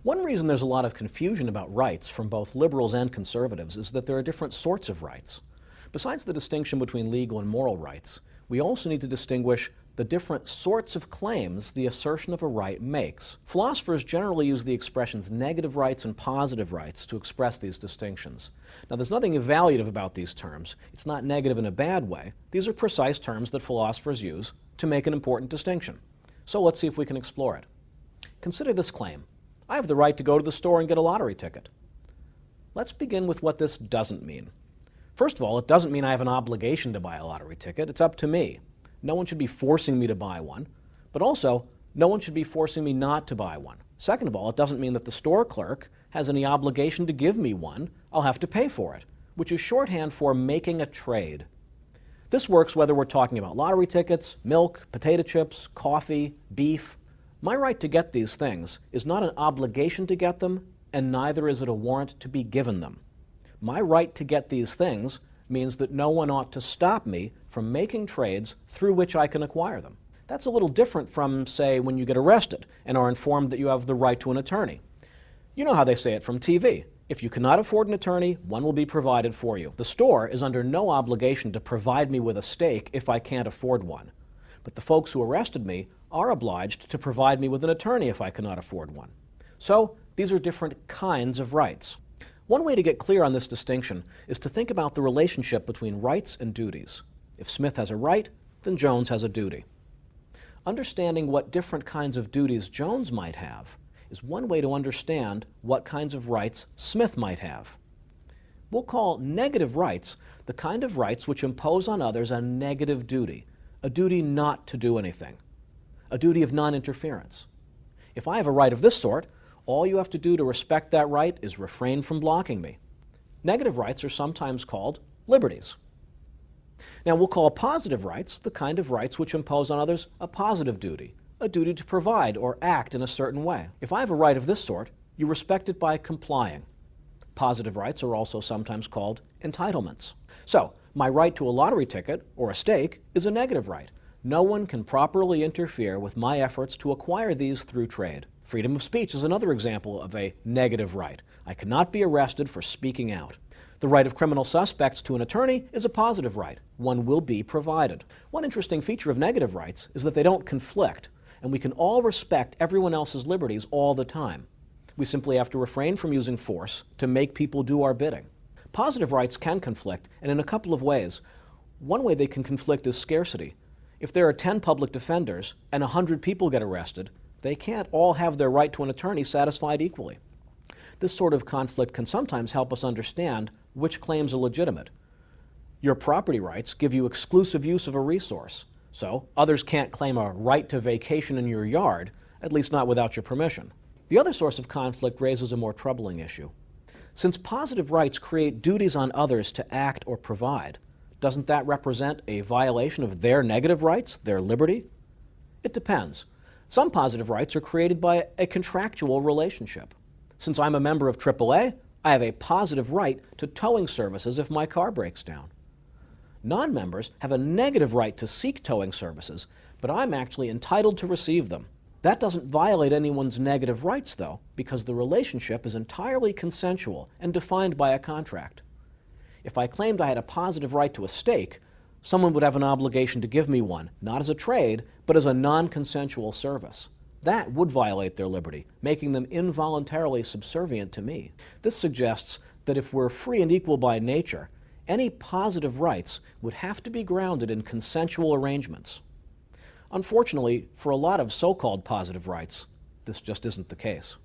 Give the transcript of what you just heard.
One reason there's a lot of confusion about rights from both liberals and conservatives is that there are different sorts of rights. Besides the distinction between legal and moral rights, we also need to distinguish the different sorts of claims the assertion of a right makes. Philosophers generally use the expressions negative rights and positive rights to express these distinctions. Now, there's nothing evaluative about these terms. It's not negative in a bad way. These are precise terms that philosophers use to make an important distinction. So let's see if we can explore it. Consider this claim. I have the right to go to the store and get a lottery ticket. Let's begin with what this doesn't mean. First of all, it doesn't mean I have an obligation to buy a lottery ticket. It's up to me. No one should be forcing me to buy one. But also, no one should be forcing me not to buy one. Second of all, it doesn't mean that the store clerk has any obligation to give me one. I'll have to pay for it, which is shorthand for making a trade. This works whether we're talking about lottery tickets, milk, potato chips, coffee, beef. My right to get these things is not an obligation to get them, and neither is it a warrant to be given them. My right to get these things means that no one ought to stop me from making trades through which I can acquire them. That's a little different from, say, when you get arrested and are informed that you have the right to an attorney. You know how they say it from TV. If you cannot afford an attorney, one will be provided for you. The store is under no obligation to provide me with a steak if I can't afford one. But the folks who arrested me are obliged to provide me with an attorney if I cannot afford one. So, these are different kinds of rights. One way to get clear on this distinction is to think about the relationship between rights and duties. If Smith has a right, then Jones has a duty. Understanding what different kinds of duties Jones might have is one way to understand what kinds of rights Smith might have. We'll call negative rights the kind of rights which impose on others a negative duty, a duty not to do anything, a duty of non-interference. If I have a right of this sort, all you have to do to respect that right is refrain from blocking me. Negative rights are sometimes called liberties. Now, we'll call positive rights the kind of rights which impose on others a positive duty, a duty to provide or act in a certain way. If I have a right of this sort, you respect it by complying. Positive rights are also sometimes called entitlements. So, my right to a lottery ticket or a steak is a negative right. No one can properly interfere with my efforts to acquire these through trade. Freedom of speech is another example of a negative right. I cannot be arrested for speaking out. The right of criminal suspects to an attorney is a positive right. One will be provided. One interesting feature of negative rights is that they don't conflict, and we can all respect everyone else's liberties all the time. We simply have to refrain from using force to make people do our bidding. Positive rights can conflict, and in a couple of ways. One way they can conflict is scarcity. If there are 10 public defenders and 100 people get arrested, they can't all have their right to an attorney satisfied equally. This sort of conflict can sometimes help us understand which claims are legitimate. Your property rights give you exclusive use of a resource, so others can't claim a right to vacation in your yard, at least not without your permission. The other source of conflict raises a more troubling issue. Since positive rights create duties on others to act or provide, doesn't that represent a violation of their negative rights, their liberty? It depends. Some positive rights are created by a contractual relationship. Since I'm a member of AAA, I have a positive right to towing services if my car breaks down. Non-members have a negative right to seek towing services, but I'm actually entitled to receive them. That doesn't violate anyone's negative rights, though, because the relationship is entirely consensual and defined by a contract. If I claimed I had a positive right to a steak, someone would have an obligation to give me one, not as a trade, but as a non-consensual service. That would violate their liberty, making them involuntarily subservient to me. This suggests that if we're free and equal by nature, any positive rights would have to be grounded in consensual arrangements. Unfortunately, for a lot of so-called positive rights, this just isn't the case.